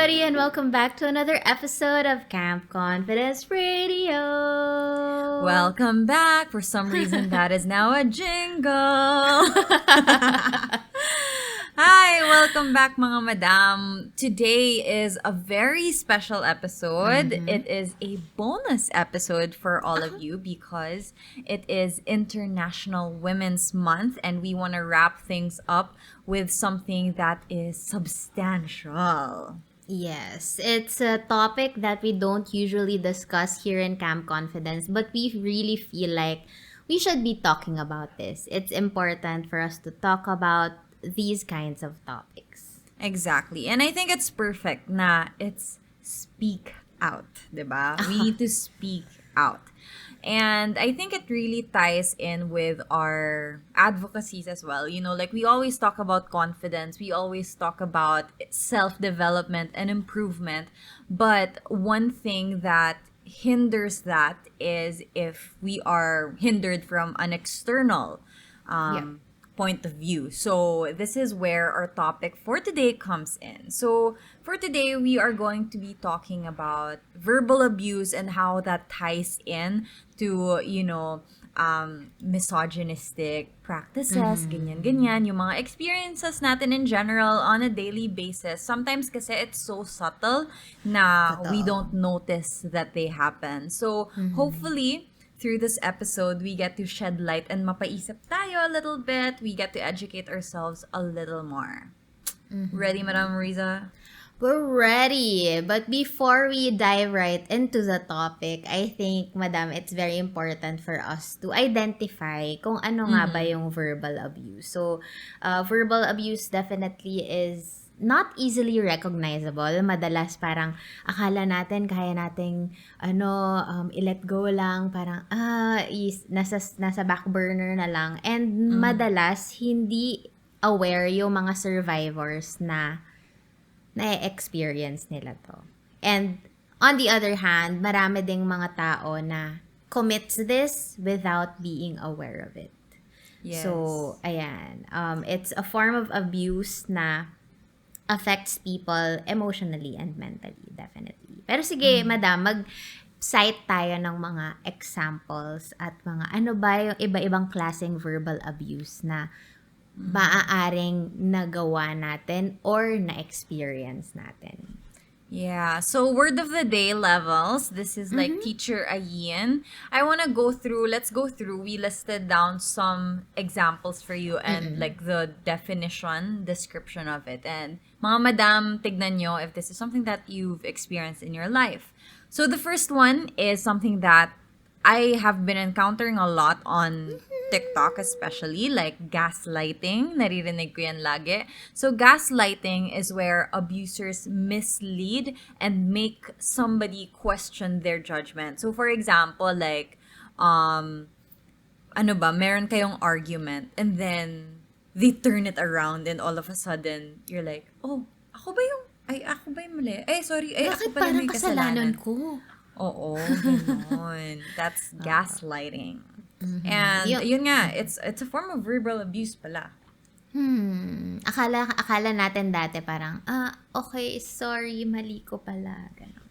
everybody, and welcome back to another episode of Camp Confidence Radio. Welcome back. For some reason, that is now a jingle. Hi, welcome back, mga madam. Today is a very special episode. It is a bonus episode for all of you because it is International Women's Month, and we want to wrap things up with something that is substantial. Yes, it's a topic that we don't usually discuss here in Camp Confidence, but we really feel like we should be talking about this. It's important for us to talk about these kinds of topics. Exactly. And I think it's perfect na it's speak out, diba? We need to speak out. And I think it really ties in with our advocacies as well. You know, like we always talk about confidence, we always talk about self-development and improvement. But one thing that hinders that is if we are hindered from an external point of view. So this is where our topic for today comes in. So for today, we are going to be talking about verbal abuse and how that ties in to, misogynistic practices, ganyan-ganyan, yung mga experiences natin in general on a daily basis. Sometimes kasi it's so subtle na we don't notice that they happen. So hopefully, through this episode, we get to shed light and mapaisip tayo a little bit. We get to educate ourselves a little more. Ready, Madam Rizza? We're ready. But before we dive right into the topic, I think, Madam, it's very important for us to identify kung ano nga ba yung verbal abuse. So, verbal abuse definitely is not easily recognizable. Madalas parang akala natin kaya nating i-let go lang, parang nasa back burner na lang. And madalas hindi aware yung mga survivors na na-experience nila to. And on the other hand, marami ding mga tao na commits this without being aware of it. Yes. So, ayan. It's a form of abuse na affects people emotionally and mentally, definitely. Pero sige, madam, mag-cite tayo ng mga examples at mga ano ba yung iba-ibang klaseng verbal abuse na maaaring nagawa natin or na-experience natin. Yeah, so word of the day levels. This is like Teacher Ayn. Let's go through. We listed down some examples for you and like the description of it. And mga madam, tignan nyo if this is something that you've experienced in your life. So the first one is something that I have been encountering a lot on TikTok, especially like gaslighting. Naririnig ko yan lagi. So gaslighting is where abusers mislead and make somebody question their judgment. So for example, like meron kayong argument and then they turn it around and all of a sudden you're like, "Oh, ako ba yung mali? Sorry, ako Bakit pala may parang kasalanan kasalanan." ko? Oo, ganun. That's gaslighting. And yun nga, it's a form of verbal abuse pala. Akala natin dati parang, okay, sorry, mali ko pala. Ganun.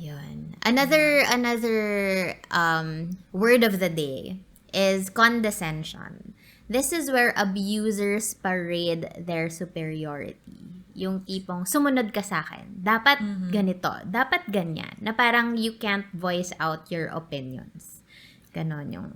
Yun. Another word of the day is condescension. This is where abusers parade their superiority. Yung tipong, sumunod ka sa akin. Dapat ganito. Dapat ganyan. Na parang you can't voice out your opinions. Ganon yung...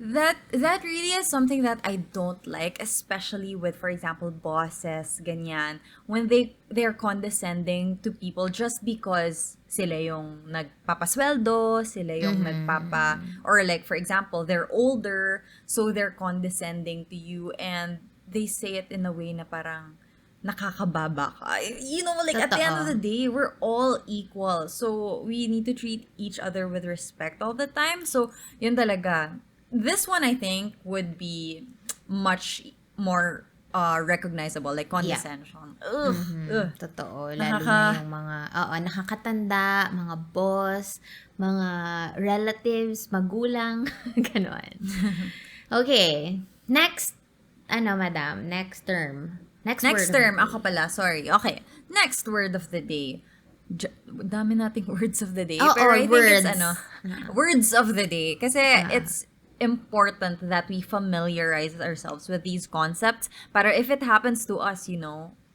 That really is something that I don't like, especially with, for example, bosses, ganyan. When they're condescending to people just because sila yung nagpapasweldo, sila yung or like, for example, they're older, so they're condescending to you and they say it in a way na parang nakakababa ka. You know, like, at the end of the day, we're all equal. So, we need to treat each other with respect all the time. So, yun talaga. This one, I think, would be much more recognizable, like condescension. Ugh. Totoo. Lalo na yung mga, nakakatanda, mga boss, mga relatives, magulang, ganon. Okay. Next, madam? Next term. Next term, ako pala, sorry. Okay. Next word of the day. Dami nating words of the day. Oo, Pero I think words. it's words of the day. Kasi it's important that we familiarize ourselves with these concepts. Para if it happens to us,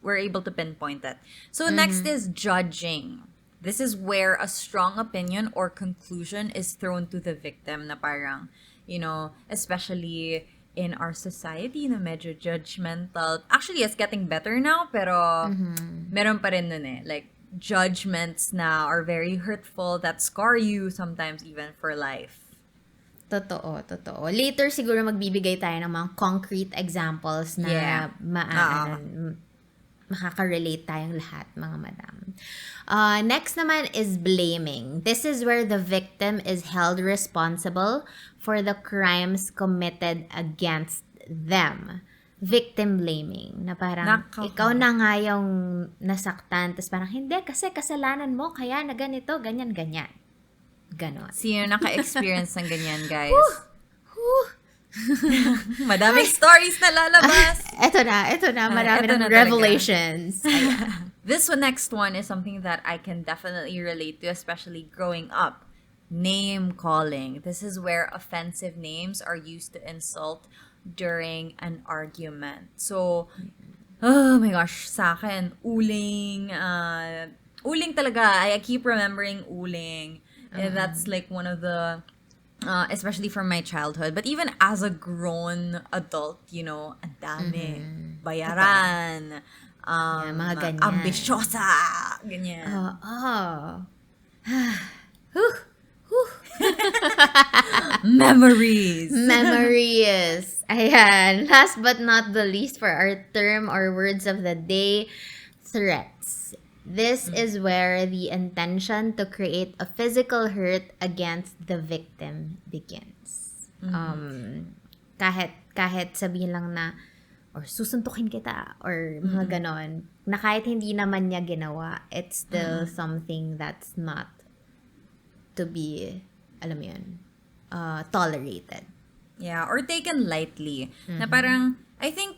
we're able to pinpoint it. So next is judging. This is where a strong opinion or conclusion is thrown to the victim na parang, especially in our society na medyo judgmental. Actually, it's getting better now, pero meron pa rin nun eh. Like, judgments na are very hurtful that scar you sometimes even for life. Totoo. Later siguro magbibigay tayo ng mga concrete examples na makaka-relate tayong lahat, mga madam. Next naman is blaming. This is where the victim is held responsible for the crimes committed against them. Victim blaming. Na parang, ikaw na nga yung nasaktan. Tapos parang, hindi, kasi kasalanan mo, kaya na ganito, ganyan. Ganon. Sino naka-experience ng ganyan, guys? Madaming stories na lalabas. Ito na. Marami ng revelations. This next one is something that I can definitely relate to, especially growing up. Name calling. This is where offensive names are used to insult during an argument. So, oh my gosh, sa akin, uling talaga. I keep remembering uling. That's like one of the, especially from my childhood. But even as a grown adult, ang dami. Bayaran. Mga ganyan. Ambisyosa. Ganyan. Memories. Ayan. Last but not the least for our term or words of the day, threats. This is where the intention to create a physical hurt against the victim begins. Kahit sabihin lang na, or susuntukin kita, or mga ganon, na kahit hindi naman niya ginawa, it's still something that's not to be, alam mo yun, tolerated. Yeah, or taken lightly. Na parang, I think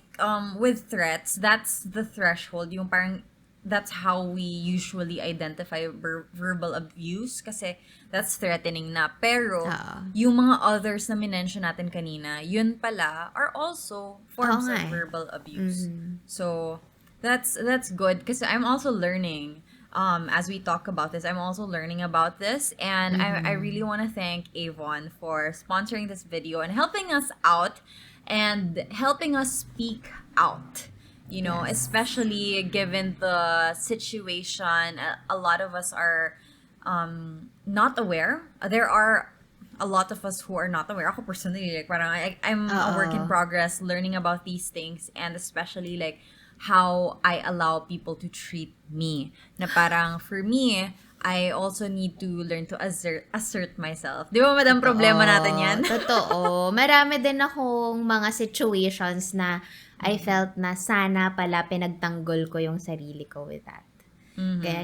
with threats, that's the threshold, yung parang, that's how we usually identify verbal abuse kasi that's threatening na. Pero, yung mga others na minention natin kanina, yun pala are also forms of verbal abuse. So, that's good kasi I'm also learning. As we talk about this, I'm also learning about this, and I really want to thank Avon for sponsoring this video and helping us out and helping us speak out. Especially given the situation, a lot of us are not aware. There are a lot of us who are not aware. Ako personally, like, parang I'm a work in progress learning about these things, and especially like how I allow people to treat me. Na parang for me, I also need to learn to assert myself. Di ba, madam, problema natin yan? Totoo. Marami din akong mga situations na I felt na sana pala pinagtanggol ko yung sarili ko with that.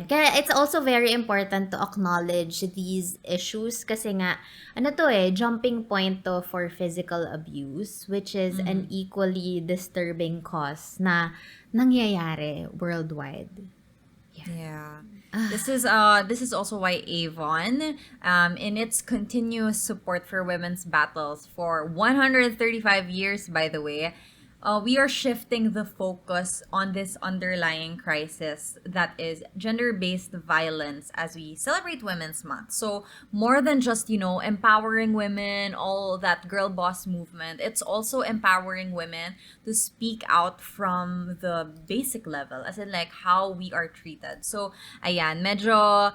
Kaya it's also very important to acknowledge these issues kasi nga, jumping point to for physical abuse, which is an equally disturbing cause na nangyayari worldwide. Yeah. This is also why Avon, in its continuous support for women's battles for 135 years, by the way, we are shifting the focus on this underlying crisis that is gender-based violence as we celebrate Women's Month. So more than just, empowering women, all that girl boss movement, it's also empowering women to speak out from the basic level, as in like how we are treated. So, ayan, medyo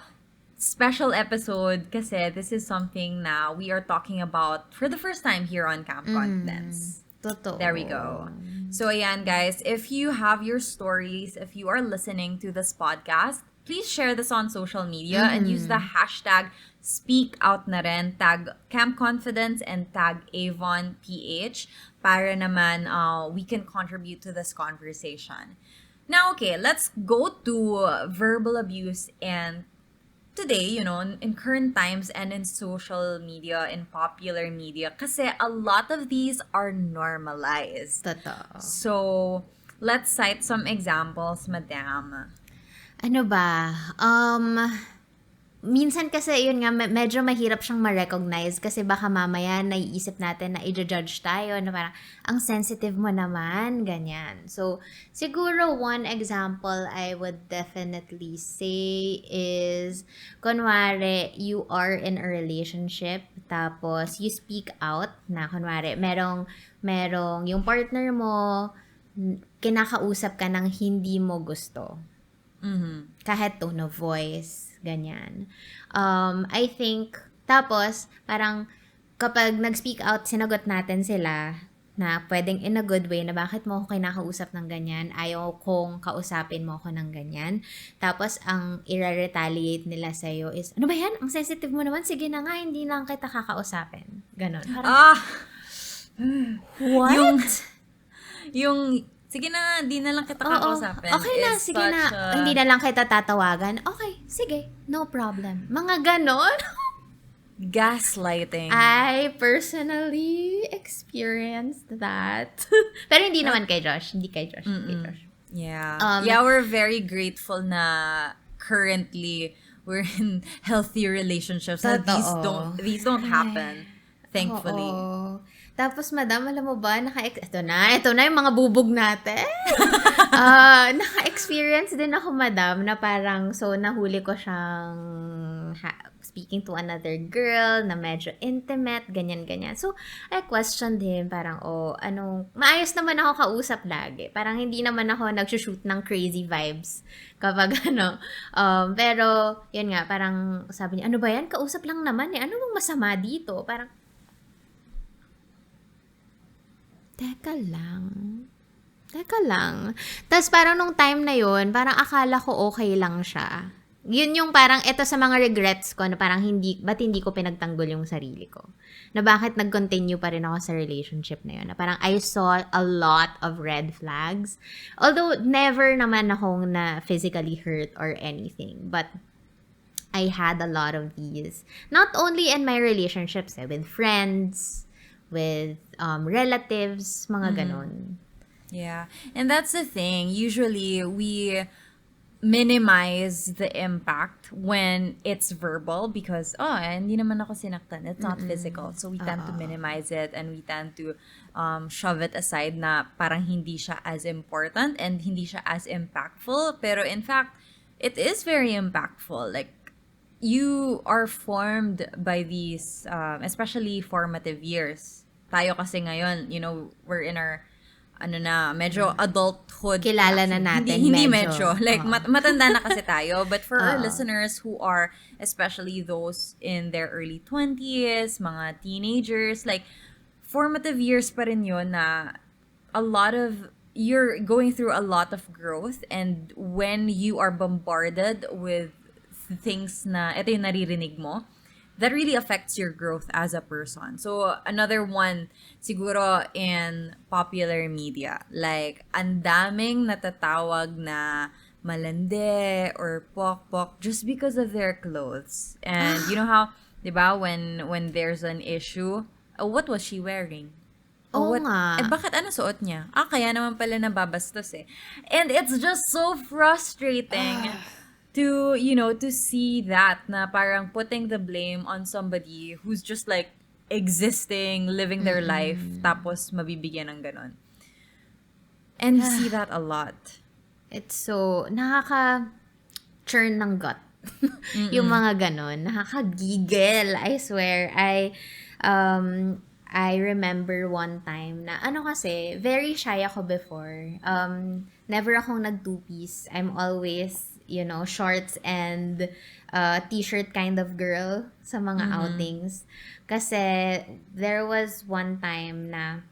special episode kasi this is something na we are talking about for the first time here on Camp Confidence. Totoo. There we go. So, ayan, guys, if you have your stories, if you are listening to this podcast, please share this on social media and use the hashtag #SpeakOut na rin, tag Camp Confidence and tag Avon.ph para naman we can contribute to this conversation. Now, okay, let's go to verbal abuse and today, in current times and in social media, in popular media, kasi a lot of these are normalized. Totoo. So, let's cite some examples, madam. Ano ba? Minsan kasi yun nga medyo mahirap siyang ma-recognize kasi baka mamaya naiisip natin na i-judge tayo na parang ang sensitive mo naman, ganyan. So, siguro one example I would definitely say is kunwari you are in a relationship tapos you speak out na kunwari merong yung partner mo kinakausap ka ng hindi mo gusto. Kahit tone of voice, ganyan. I think, tapos, parang, kapag nag-speak out, sinagot natin sila, na pwedeng in a good way, na bakit mo ako kinakausap ng ganyan, ayaw kong kausapin mo ako ng ganyan. Tapos, ang i-retaliate nila sa'yo is, ano ba yan? Ang sensitive mo naman, sige na nga, hindi lang kita kakausapin. Ganon. Parang, what? Yung sige na, di na lang kita kakausapin. Okay na, sige na. Hindi na lang kita tatawagan. Okay, sige. No problem. Mga ganon. Gaslighting. I personally experienced that. Pero hindi naman kay Josh. Hindi kay Josh. Kay Josh. Yeah. Yeah, we're very grateful na currently we're in healthy relationships. Na these don't happen. Thankfully. Oo. Tapos, madam, alam mo ba, ito na yung mga bubog natin. Naka-experience din ako, madam, na parang, so, nahuli ko siyang speaking to another girl na medyo intimate, ganyan-ganyan. So, I questioned him, parang, maayos naman ako kausap lagi. Parang hindi naman ako nagsushoot ng crazy vibes kapag pero, yun nga, parang sabi niya, ano ba yan? Kausap lang naman eh. Ano bang masama dito? Parang, Teka lang. Tapos parang nung time na yun, parang akala ko okay lang siya. Yun yung parang, ito sa mga regrets ko, na parang ba't hindi ko pinagtanggol yung sarili ko? Na bakit nag-continue pa rin ako sa relationship na yun? Na parang I saw a lot of red flags. Although, never naman akong na physically hurt or anything. But, I had a lot of these. Not only in my relationships, with friends, with relatives, mga ganon. Yeah. And that's the thing. Usually, we minimize the impact when it's verbal because, hindi naman ako sinaktan. It's not physical. So, we tend to minimize it and we tend to shove it aside na parang hindi siya as important and hindi siya as impactful. Pero in fact, it is very impactful. Like, you are formed by these, especially formative years. Tayo kasi ngayon, we're in our, medyo adulthood. Kilala na natin. Hindi medyo. Like, matanda na kasi tayo. But for our listeners who are, especially those in their early 20s, mga teenagers, like, formative years pa rin yun na you're going through a lot of growth, and when you are bombarded with things na ito yung naririnig mo, that really affects your growth as a person. So, another one, siguro in popular media, like, ang daming natatawag na malande or pok-pok just because of their clothes. And you know how, di ba, when there's an issue, what was she wearing? Nga. Bakit ano suot niya? Kaya naman pala nababastos eh. And it's just so frustrating to see that na parang putting the blame on somebody who's just like existing, living their life, tapos mabibigyan ng ganon. And you see that a lot. It's so, nakaka-churn ng gut. Yung mga ganon. Nakaka-giggle, I swear. I remember one time na, kasi, very shy ako before. Never akong nag-two-piece. I'm always, shorts and t-shirt kind of girl sa mga outings. Kasi, there was one time na,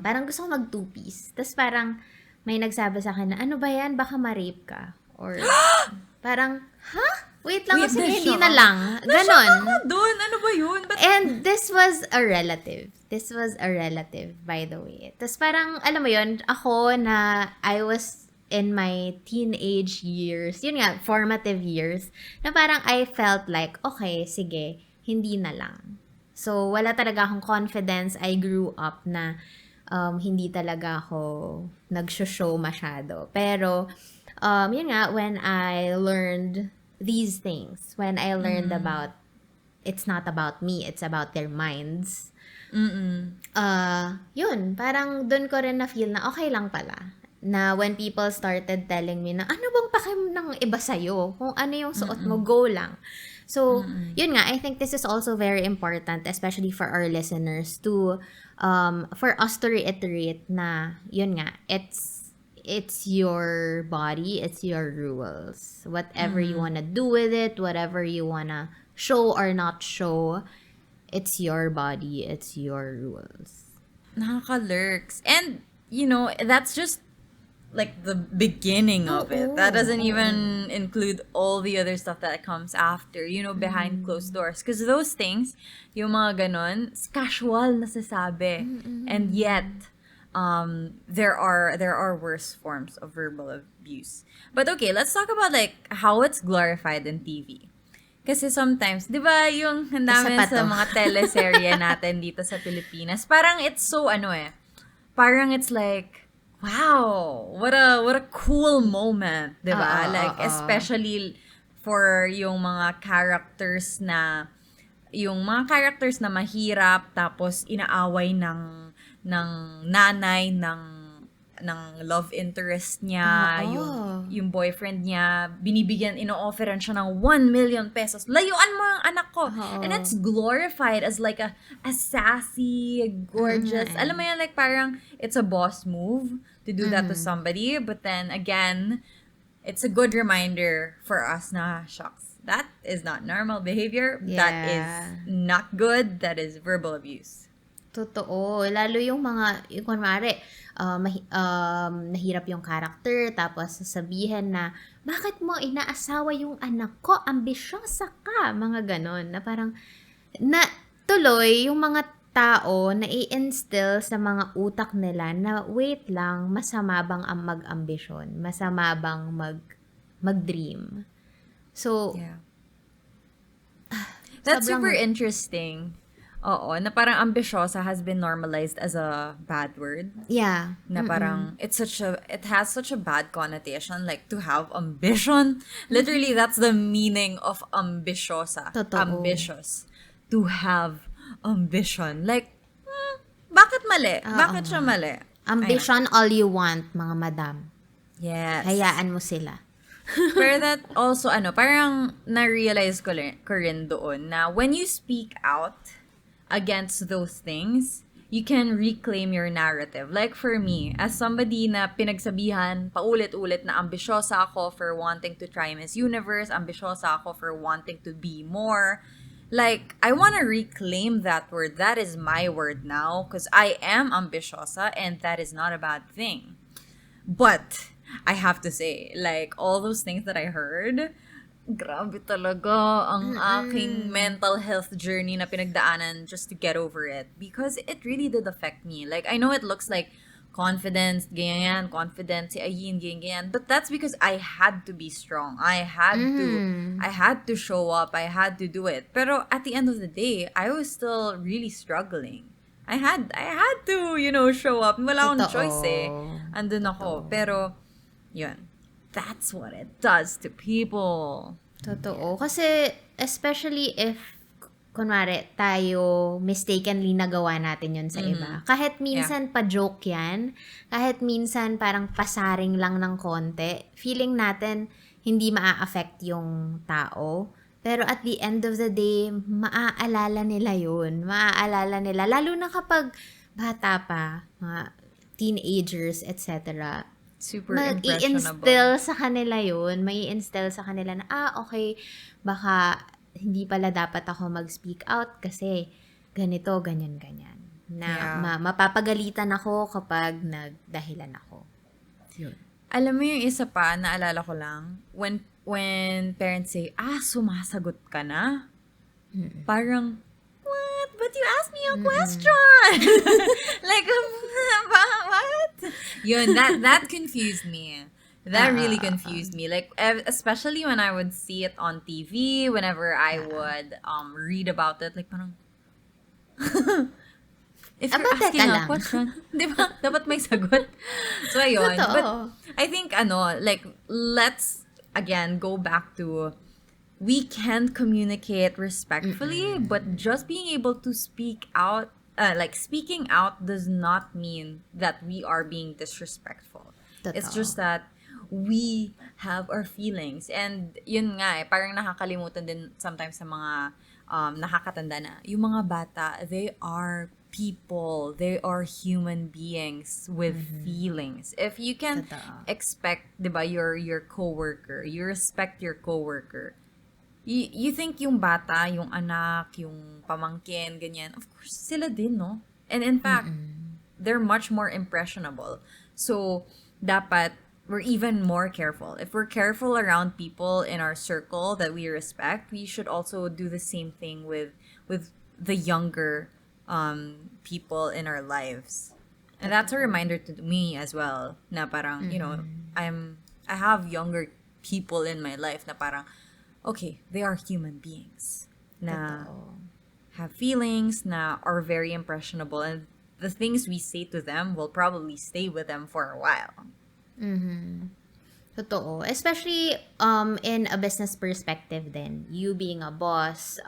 parang gusto ko mag-two-piece. Tapos parang, may nagsabi sa akin na, ano ba yan? Baka ma-rape ka. Or, parang, Wait lang kasi hindi na lang. Ganon. Doon, ano ba yun? And this was a relative. By the way. Tapos parang, alam mo yun, ako na I was in my teenage years, yun nga, formative years, na parang I felt like, okay, sige, hindi na lang. So, wala talaga akong confidence. I grew up na hindi talaga ako nag-show masyado. Pero, yun nga, when I learned these things, when I learned about it's not about me, it's about their minds. Yun, parang dun ko rin na-feel na okay lang pala. Na when people started telling me na, ano bang pakiram ng iba sa'yo? Kung ano yung suot mo, go lang. So, yun nga, I think this is also very important, especially for our listeners, to, for us to reiterate na, yun nga, it's your body, it's your rules. Whatever you wanna do with it, whatever you wanna show or not show, it's your body, it's your rules. Nakaka-lurks. And, that's just like the beginning of it. That doesn't even include all the other stuff that comes after, behind closed doors. Because those things, yung mga ganon, casual nasasabi. And yet, there are worse forms of verbal abuse. But okay, let's talk about like how it's glorified in TV. Kasi sometimes, di ba yung ang dami sa mga teleserye natin dito sa Pilipinas, parang it's so parang it's like, wow, what a cool moment, di ba? Like, especially for yung mga characters na mahirap, tapos inaaway ng nanay ng love interest niya, yung boyfriend niya, ino-offeran siya ng 1 million pesos. Layuan mo yung anak ko. And it's glorified as like a sassy, gorgeous, alam mo yan, like parang it's a boss move to do that to somebody. But then again, it's a good reminder for us na, shucks, that is not normal behavior. Yeah. That is not good. That is verbal abuse. Totoo. Lalo yung mga, yung kunwari, nahirap yung character, tapos sasabihin na, bakit mo inaasawa yung anak ko? Ambisyosa ka. Mga ganon. Na parang, tuloy yung mga tao na i-instill sa mga utak nila na, wait lang, masama bang ang mag-ambisyon? Masama bang mag-dream? So, yeah. That's super interesting. Oo, na parang ambisyosa has been normalized as a bad word. Yeah. Na parang it has such a bad connotation, like to have ambition. Literally, that's the meaning of ambisyosa. Totoo. Ambitious. To have ambition. Like, bakit mali? Bakit siya mali? Ambition all you want, mga madam. Yes. Hayaan mo sila. Pero that also, parang na-realize ko rin doon na when you speak out against those things, you can reclaim your narrative. Like for me, as somebody na pinagsabihan paulit-ulit na ambisyosa ako for wanting to try Miss Universe, ambisyosa ako for wanting to be more, like, I want to reclaim that word. That is my word now because I am ambisyosa and that is not a bad thing. But I have to say, like, all those things that I heard, grabe talaga ang aking mental health journey na pinagdaanan just to get over it. Because it really did affect me. Like, I know it looks like confidence, ganyan, confidence, si Ayn, ganyan. But that's because I had to be strong. I had to show up. I had to do it. Pero at the end of the day, I was still really struggling. I had to, show up. Wala akong choice eh. Andun ako. Pero, yun. That's what it does to people. Totoo. Kasi, especially if, kunwari, tayo mistakenly nagawa natin yun sa iba. Kahit minsan pa-joke yan, kahit minsan parang pasaring lang ng konti, feeling natin hindi maa-affect yung tao. Pero at the end of the day, maaalala nila yun. Maaalala nila. Lalo na kapag bata pa, mga teenagers, etc., super impressionable. Mag-i-instill sa kanila yun. May i-instill sa kanila na, okay, baka hindi pala dapat ako mag-speak out kasi ganito, ganyan. Na mapapagalitan ako kapag nagdahilan ako. Yun. Alam mo yung isa pa, naalala ko lang, when parents say, sumasagot ka na? Parang, what? But you asked me a question! Like, what? Yun, that confused me. That really confused me. Like, especially when I would see it on TV, whenever I would read about it, like, parang, If you're Aba, teka asking a lang. question, di ba? Dapat may sagot. So, ayun. But, Totoo. I think, like, let's, again, go back to, we can communicate respectfully, but just being able to speak out, like, speaking out does not mean that we are being disrespectful. It's Totoo. just that we have our feelings. And yun nga parang nakakalimutan din sometimes sa mga nakakatanda na, yung mga bata, they are people. They are human beings with feelings. If you can Totoo. expect, di ba, your coworker, you respect your coworker, you think yung bata, yung anak, yung pamangkin, ganyan, of course, sila din, no? And in fact, they're much more impressionable. So, dapat, we're even more careful. If we're careful around people in our circle that we respect, we should also do the same thing with the younger people in our lives. And that's a reminder to me as well, na parang, I have younger people in my life na parang, okay, they are human beings na Totoo. have feelings, na are very impressionable, and the things we say to them will probably stay with them for a while. Totoo. Especially in a business perspective then, you being a boss,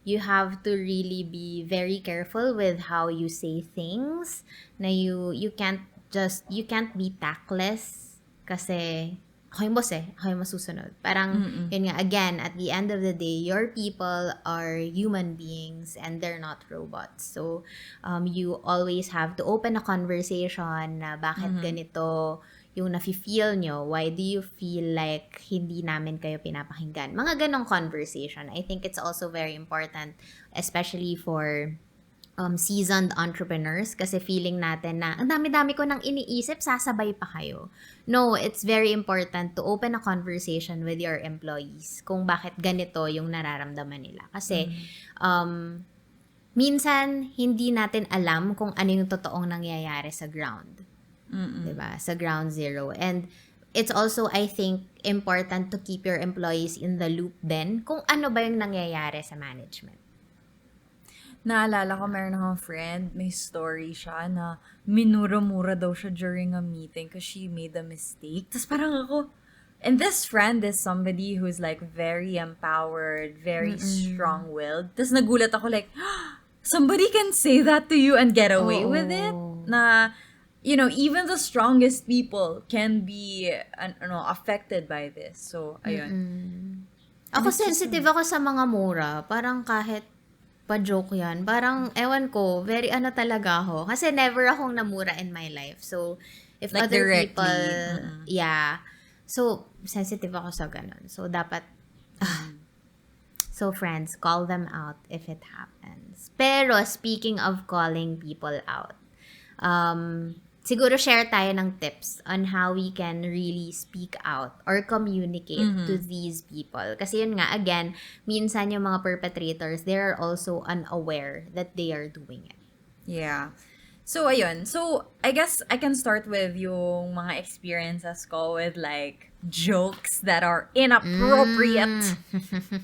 you have to really be very careful with how you say things. Na you can't be tactless kasi ako yung boss ako yung masusunod. Parang, yun nga, again, at the end of the day, your people are human beings and they're not robots. So, you always have to open a conversation na bakit ganito yung nafe-feel nyo, why do you feel like hindi namin kayo pinapakinggan? Mga ganong conversation. I think it's also very important, especially for seasoned entrepreneurs, kasi feeling natin na ang dami-dami ko nang iniisip, sasabay pa kayo. No, it's very important to open a conversation with your employees kung bakit ganito yung nararamdaman nila. Kasi minsan hindi natin alam kung ano yung totoong nangyayari sa ground. 'Di ba? Sa ground zero. And it's also, I think, important to keep your employees in the loop din kung ano ba yung nangyayari sa management. Naalala ko, meron akong friend, may story siya na minura-mura daw siya during a meeting because she made a mistake. Tapos parang ako, and this friend is somebody who's like very empowered, very strong-willed. Tapos nagulat ako like, somebody can say that to you and get away with it? Na, even the strongest people can be affected by this. So, ayun. Ako sensitive ako sa mga mura. Parang kahit pa-joke yan. Parang, ewan ko, very talaga ako. Kasi never akong namura in my life. So, if Like other directly. people, yeah. So, sensitive ako sa ganun. So, dapat, so friends, call them out if it happens. Pero, speaking of calling people out, siguro share tayo ng tips on how we can really speak out or communicate to these people. Kasi yun nga, again, minsan yung mga perpetrators, they are also unaware that they are doing it. Yeah. So, ayun. So, I guess I can start with yung mga experiences ko with like jokes that are inappropriate.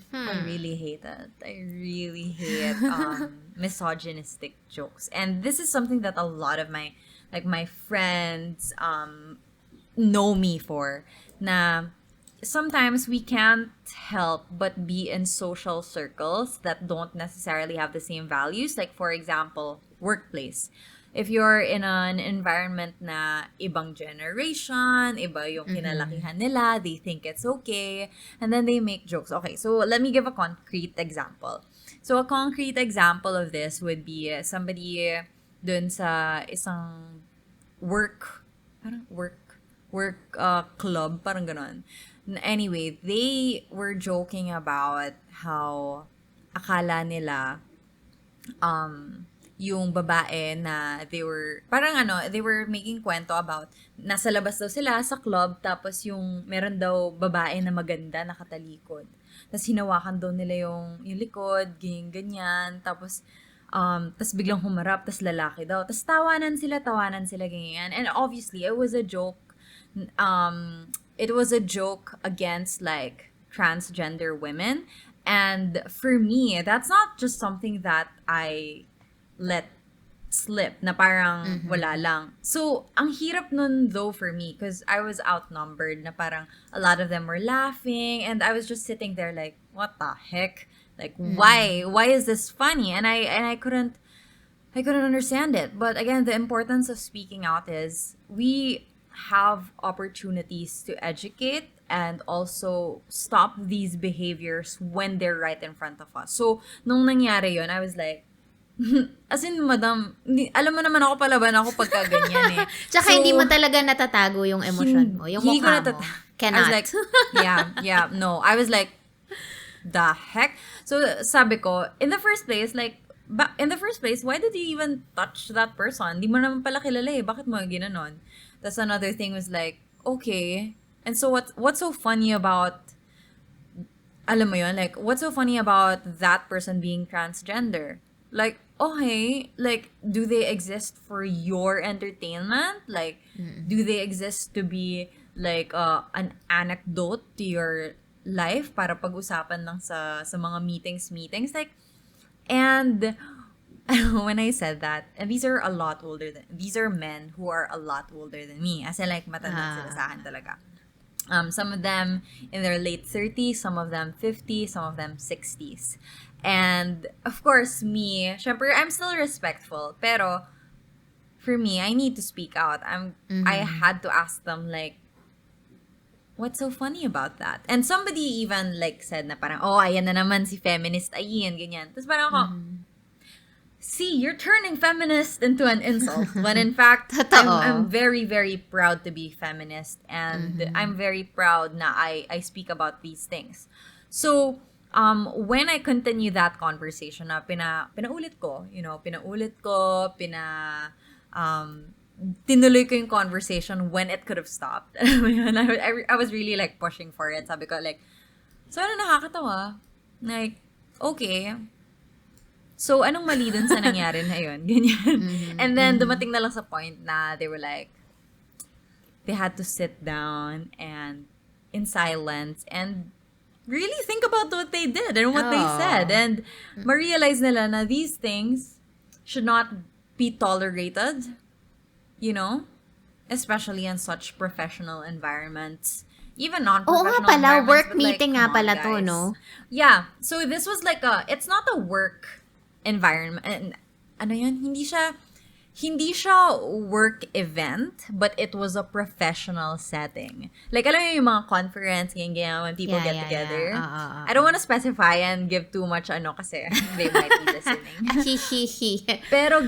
I really hate that. I really hate misogynistic jokes. And this is something that a lot of my friends know me for, na sometimes we can't help but be in social circles that don't necessarily have the same values. Like, for example, workplace. If you're in an environment na ibang generation, iba yung kinalakihan nila, they think it's okay, and then they make jokes. Okay, so let me give a concrete example. So a concrete example of this would be somebody dun sa isang work club, parang ganon. Anyway, they were joking about how akala nila yung babae na they were making kwento about nasa labas daw sila sa club, tapos yung meron daw babae na maganda nakatalikod. Tapos hinawakan daw nila yung likod, ganyan, tapos biglang humarap, tas lalaki daw. Tas tawanan sila, ganyan. And obviously, it was a joke. It was a joke against, like, transgender women. And for me, that's not just something that I let slip na parang wala lang. So, ang hirap nun though for me because I was outnumbered na parang a lot of them were laughing and I was just sitting there like, what the heck? Like, why? Why is this funny? And I couldn't understand it. But again, the importance of speaking out is we have opportunities to educate and also stop these behaviors when they're right in front of us. So, nung nangyari yun, I was like, as in, madam, alam mo naman ako palaban ako pagka ganyan eh. Tsaka So, hindi mo talaga natatago yung emosyon mo, yung hindi ko mukha mo. I Cannot. was like, yeah, no. I was like, the heck? So, sabi ko, in the first place, why did you even touch that person? Di mo naman pala kilala eh. Bakit mo ginanon? That's another thing was like, okay. And so what's so funny about, alam mo yun, like, what's so funny about that person being transgender? Like, okay, like, do they exist for your entertainment? Like, do they exist to be, like, an anecdote to your life para pag-usapan lang sa mga meetings? Like, and when I said that, and these are men who are a lot older than me. As in, like, matanda sila sa akin talaga. Some of them in their late 30s, some of them 50s, some of them 60s. And, of course, me, syempre, I'm still respectful. Pero, for me, I need to speak out. I had to ask them, like, what's so funny about that? And somebody even, like, said na parang, oh, ayan na naman si feminist Ayn, ganyan. Tapos parang ako, see, you're turning feminist into an insult. When in fact, I'm very, very proud to be feminist. And I'm very proud na I speak about these things. So, when I continue that conversation na pinaulit ko, tinuloy ko yung conversation when it could have stopped. I was really like pushing for it. Sabi ko like, so ano nakakatawa? Like, okay. So, anong mali dun sa nangyari na yun? Ganyan. And then, dumating na lang sa point na they were like, they had to sit down and in silence and really think about what they did and what they said. And ma-realize nila na these things should not be tolerated, especially in such professional environments. Even non-professional Oo nga pala, environments. work but meeting like, nga pala guys. to, no? Yeah. So this was like it's not a work environment. And, ano yun? Hindi siya work event, but it was a professional setting. Like, alam mo yung mga conference, ganyan, when people get together. I don't want to specify and give too much kasi they might be listening. Pero,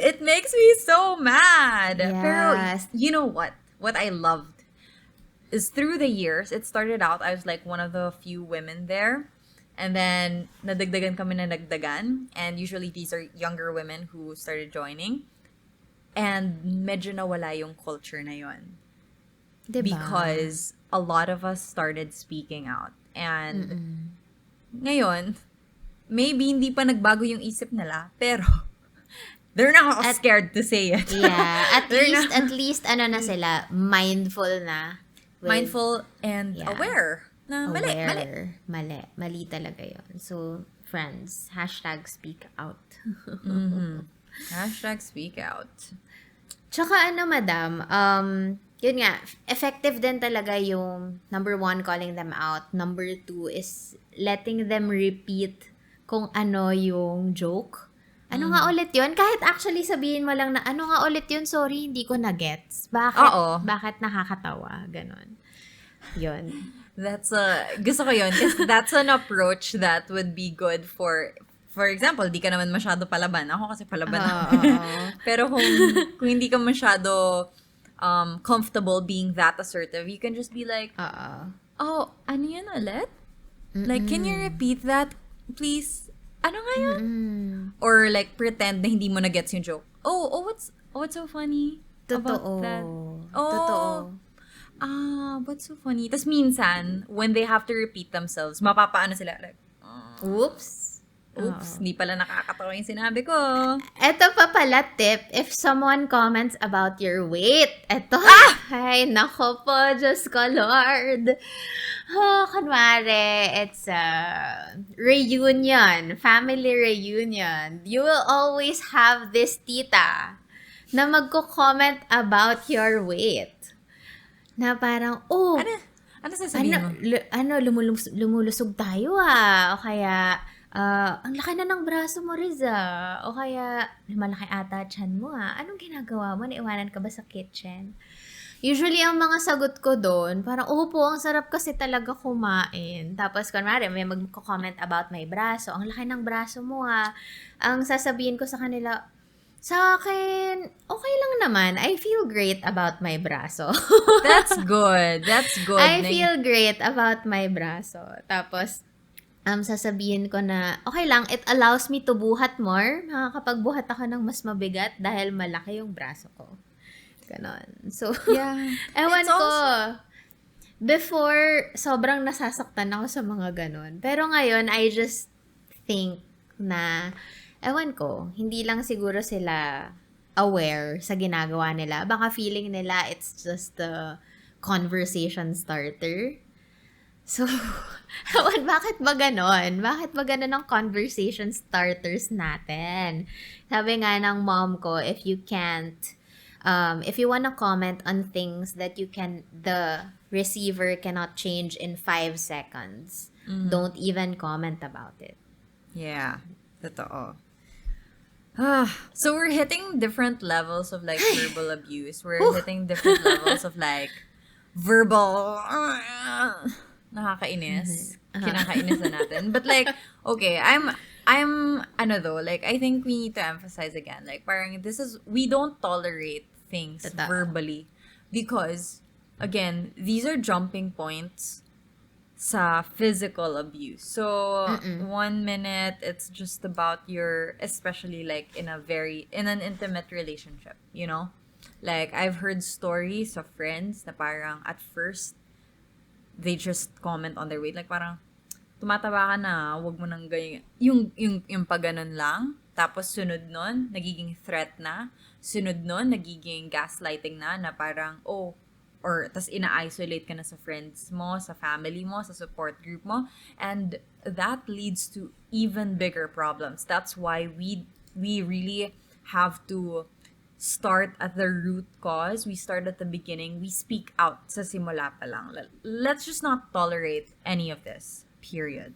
it makes me so mad. Yes. Pero, you know what? What I loved is through the years, it started out, I was like one of the few women there. And then, nadagdagan kami na nagdagan. And usually, these are younger women who started joining. And medyo nawala yung culture na yun. Diba? Because a lot of us started speaking out. And ngayon, maybe hindi pa nagbago yung isip nila. Pero, they're not scared to say it. Yeah. At least, na sila, mindful na. Mindful and aware. Na Mali talaga yun. So, friends, #speak out. #speak out. Tsaka madam, yun nga, effective din talaga yung number 1, calling them out. Number 2 is letting them repeat kung ano yung joke. Ano nga ulit yun? Kahit actually sabihin mo lang na, ano nga ulit yun? Sorry, hindi ko na-gets. Bakit nakakatawa? Ganon. Yun. Gusto ko yun. Kasi that's an approach that would be good for example, di ka naman masyado palaban. Ako kasi palaban ako. Pero kung hindi ka masyado comfortable being that assertive, you can just be like, oh, ano yan ulit? Like, can you repeat that, please? Ano nga yun? Or like, pretend na hindi mo na-gets yung joke. What's so funny about that? Totoo. What's so funny? Tas minsan, when they have to repeat themselves, mapapaano sila, like, Oops. Oops, Oo. hindi pala nakakatawa yung sinabi ko. Eto pa pala tip, if someone comments about your weight, eto, ay, nako po, Diyos ko, Lord. Oh, kunwari, it's a reunion, family reunion. You will always have this tita na magko-comment about your weight. Na parang, oh, Ano sasabihin mo? lumulusog tayo o kaya, ang laki na ng braso mo, Rizza. O kaya, lumalaki ata tiyan mo Anong ginagawa mo? Naiwanan ka ba sa kitchen? Usually, ang mga sagot ko doon, parang, po, ang sarap kasi talaga kumain. Tapos, kunwari, may magko-comment about my braso. Ang laki ng braso mo Ang sasabihin ko sa kanila, sa akin, okay lang naman. I feel great about my braso. That's good. That's good. I feel great about my braso. Tapos, sasabihin ko na, okay lang, it allows me to buhat more. Makakapagbuhat ako ng mas mabigat dahil malaki yung braso ko. Ganon. So, Yeah. ewan It's ko. also- Before, sobrang nasasaktan ako sa mga ganon. Pero ngayon, I just think na, ewan ko, hindi lang siguro sila aware sa ginagawa nila. Baka feeling nila it's just a conversation starter. So, ewan, bakit ba ganon? Bakit ba ganon ang conversation starters natin? Sabi nga ng mom ko, if you wanna comment on things that the receiver cannot change in 5 seconds, don't even comment about it. Yeah. Totoo. So we're hitting different levels of like verbal abuse. We're hitting different levels of like verbal nakakainis. Kinakainis na natin. But like, okay, I'm like, I think we need to emphasize again, like, parang we don't tolerate things Totoo. verbally because, again, these are jumping points sa physical abuse. So, 1 minute, it's just about especially like in an intimate relationship, you know? Like, I've heard stories of friends na parang at first, they just comment on their weight. Like, parang, tumataba ka na, wag mo nang ganyan. Yung pag-ganon lang. Tapos, sunod nun, nagiging threat na. Sunod nun, nagiging gaslighting na parang, tas ina-isolate ka na sa friends mo, sa family mo, sa support group mo. And that leads to even bigger problems. That's why we really have to start at the root cause. We start at the beginning. We speak out sa simula pa lang. Let's just not tolerate any of this. Period.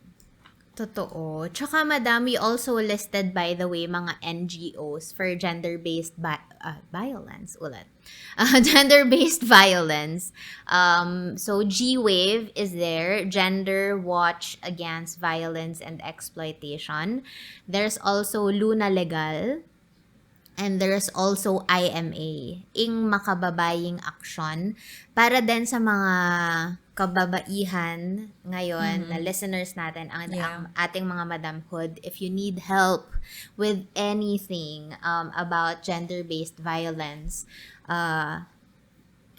Totoo. Tsaka, madam, we also listed, by the way, mga NGOs for gender-based violence. Ulit. Gender-based violence. So, G-Wave is there. Gender Watch Against Violence and Exploitation. There's also Luna Legal. And there's also IMA, Ing Makababaying Aksyon, para din sa mga kababaihan ngayon na listeners natin, ang ating mga madamhood. If you need help with anything about gender-based violence,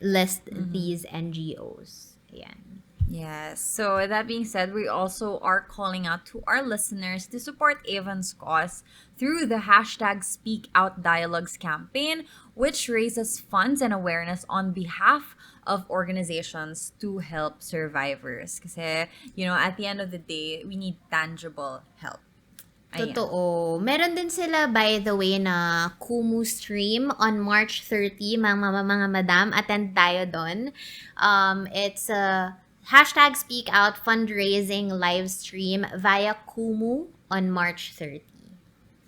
list these NGOs. Ayan. Yes. So with that being said, we also are calling out to our listeners to support Avon's cause through the #Speak Out Dialogues campaign, which raises funds and awareness on behalf of organizations to help survivors. Kasi, at the end of the day, we need tangible help. Ayan. Totoo. Meron din sila, by the way, na Kumu stream on March 30. Mga madam, attend tayo doon. It's a #Speak Out Fundraising Livestream via Kumu on March 30.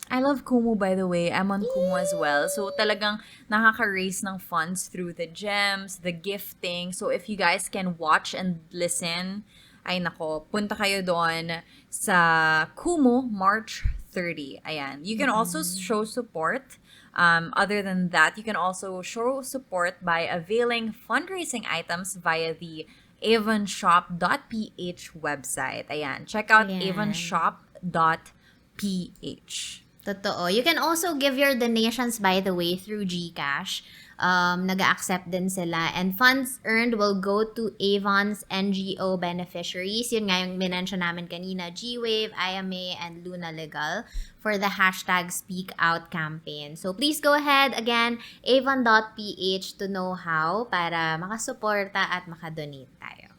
I love Kumu, by the way. I'm on Kumu as well. So, talagang nakaka-raise ng funds through the gems, the gifting. So, if you guys can watch and listen, ay nako, punta kayo doon sa Kumu, March 30. Ayan. You can also show support. Other than that, you can also show support by availing fundraising items via the Avonshop.ph website. Ayan. Check out Avonshop.ph. Totoo. You can also give your donations, by the way, through GCash. nag-accept din sila. And funds earned will go to Avon's NGO beneficiaries. Yun nga yung minention namin kanina, G-Wave, IMA, and Luna Legal for the hashtag Speak Out campaign. So please go ahead, again, Avon.ph to know how para makasuporta at makadonate tayo.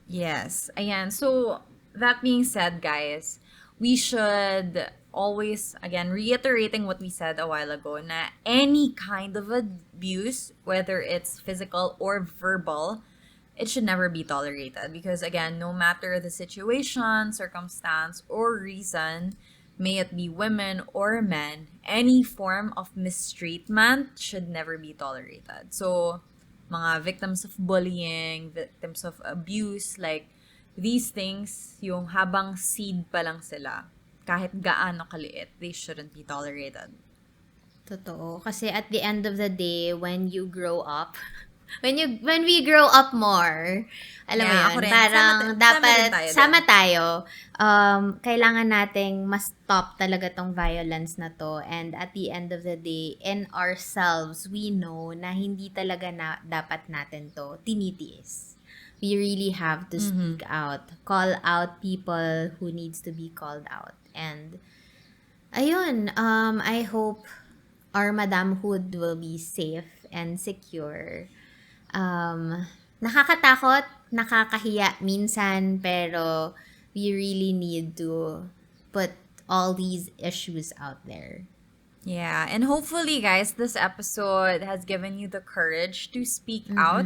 Yes. Ayan. So, that being said, guys, we should always, again, reiterating what we said a while ago, na any kind of abuse, whether it's physical or verbal, it should never be tolerated. Because, again, no matter the situation, circumstance, or reason, may it be women or men, any form of mistreatment should never be tolerated. So, mga victims of bullying, victims of abuse, like, these things, yung habang seed pa lang sila, kahit gaano kaliit, they shouldn't be tolerated. Totoo. Kasi at the end of the day, when you grow up, when we grow up more, alam mo Yeah, ako yun, rin. parang Sama rin dapat tayo sama dun. tayo. Kailangan nating mas stop talaga tong violence na to. And at the end of the day, in ourselves, we know na hindi talaga na dapat natin to tinitiis. We really have to speak out. Call out people who needs to be called out. And ayun, I hope our madamhood will be safe and secure. Nakakatakot, nakakahiya minsan, pero we really need to put all these issues out there. Yeah, and hopefully, guys, this episode has given you the courage to speak out,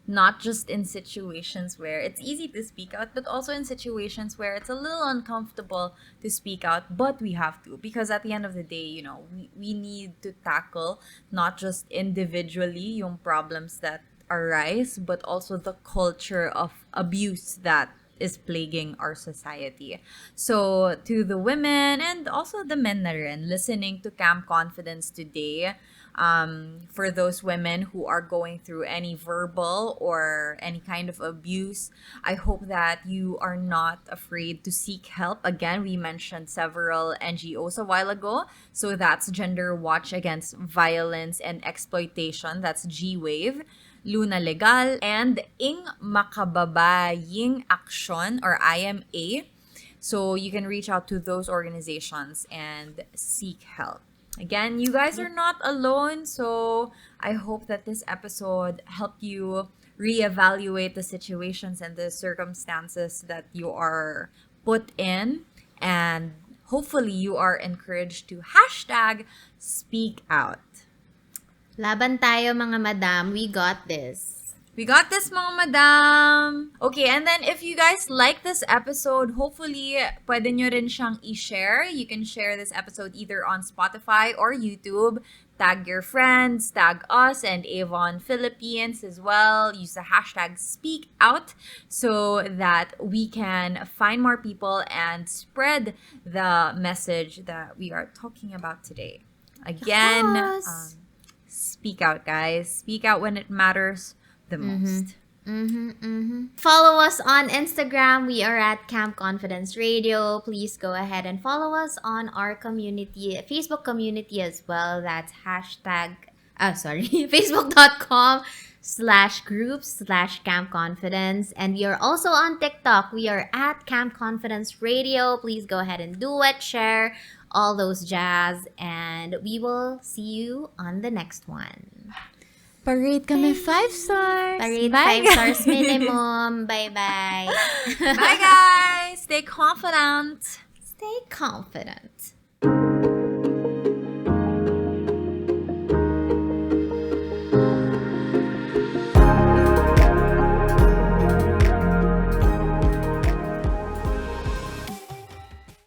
not just in situations where it's easy to speak out, but also in situations where it's a little uncomfortable to speak out, but we have to. Because at the end of the day, you know, we need to tackle not just individually yung problems that arise, but also the culture of abuse that is plaguing our society. So, to the women and also the men na rin, listening to Camp Confidence today, for those women who are going through any verbal or any kind of abuse, I hope that you are not afraid to seek help. Again, we mentioned several NGOs a while ago. So that's Gender Watch Against Violence and Exploitation. That's G-Wave. Luna Legal, and Ing Makababaying Aksyon or IMA. So you can reach out to those organizations and seek help. Again, you guys are not alone, so I hope that this episode helped you reevaluate the situations and the circumstances that you are put in, and hopefully you are encouraged to hashtag speak out. Laban tayo mga madam, we got this. We got this, mga madam! Okay, and then if you guys like this episode, hopefully, pwede nyo rin siyang i-share. You can share this episode either on Spotify or YouTube. Tag your friends, tag us, and Avon Philippines as well. Use the hashtag SpeakOut so that we can find more people and spread the message that we are talking about today. Again, Yes. speak out, guys. Speak out when it matters the most. Follow us on Instagram. We are at Camp Confidence Radio. Please go ahead and follow us on our community, Facebook community as well. That's facebook.com/groups/Camp Confidence. And we are also on TikTok. We are at Camp Confidence Radio. Please go ahead and do it, share all those jazz, and we will see you on the next one. Parade kami 5 stars. Parade Bye, 5 stars minimum. Bye-bye. Bye, guys. Stay confident. Stay confident.